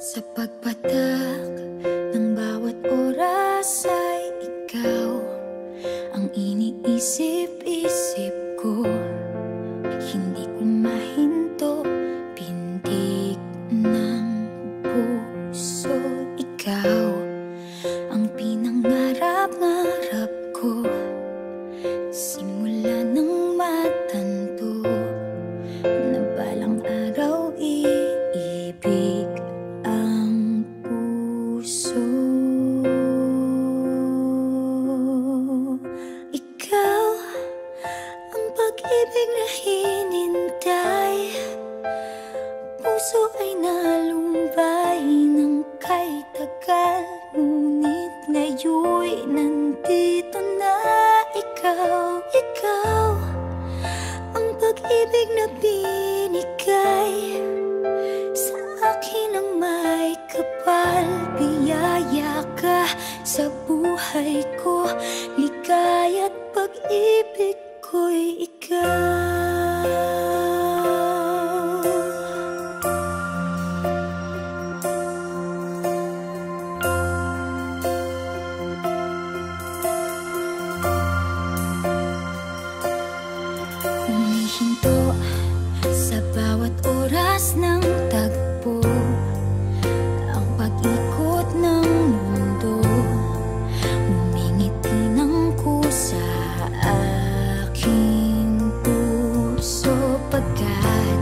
Sa pagpatak ng bawat oras ay ikaw ang iniisip-isip ko. Hindi ko mahinto, pintig ng puso. Ikaw ang pinangarap-ngarap ko, simula ng matanto na balang araw iibig ang puso. Ikaw ang pag-ibig na hinintay, puso ay nalumbay ng kay tagal, ngunit ngayon'y nandito na ikaw. Ikaw ang pag-ibig na binigay sa akin ang may kapal. Biyaya ka sa buhay ko, ligaya't pag-ibig ko'y ikaw. Humihinto sa bawat oras ng tagpo, ang pag-ikot ng mundo, umingiti ng kusa aking puso. Pagkat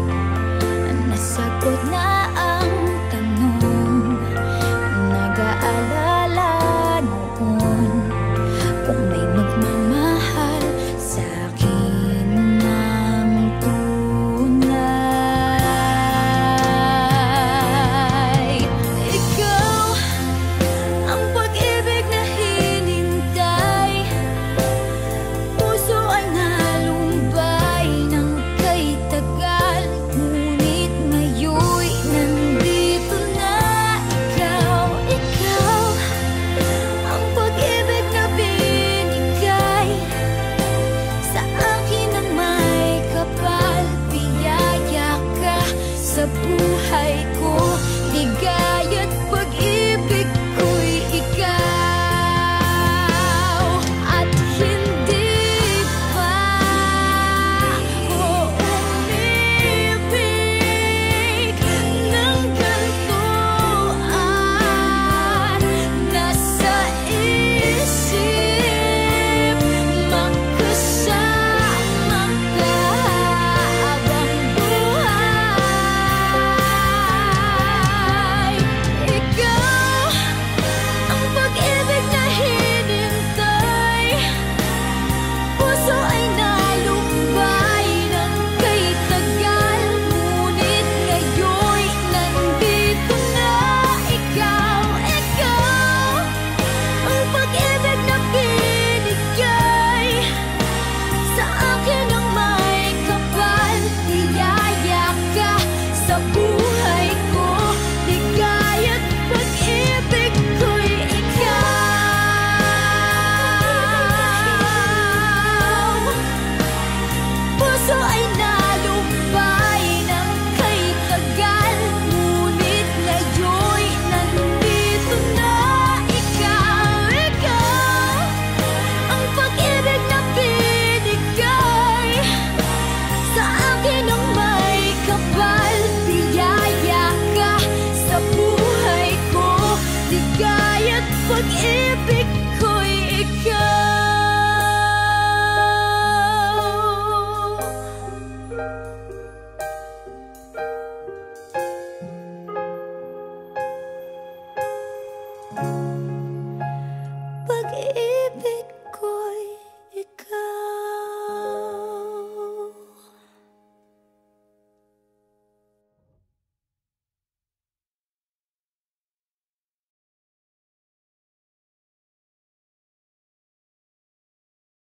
nasagot na ang tanong, nag-aalala noon kung may magmamahal sa akin ng tunay. Ikaw ang pag-ibig na hinintay, puso ay nalumbay ng kay tagal, ngunit ngayon'y nandito na ikaw. Ikaw ang pag-ibig na binigay sa akin ang may kapal. Biyaya ka sa buhay ko, ligaya't pag-ibig ko'y ikaw. At hindi pa ako umibig ng ganito, at nasa isip magkasama ka habang buhay. Ikaw ang pag-ibig na hinintay, puso ay nalumbay ng kay tagal, ngunit ngayon'y nandito na ikaw. Ikaw ang pag-ibig na binigay sa akin ang may kapal. Biyaya ka sa buhay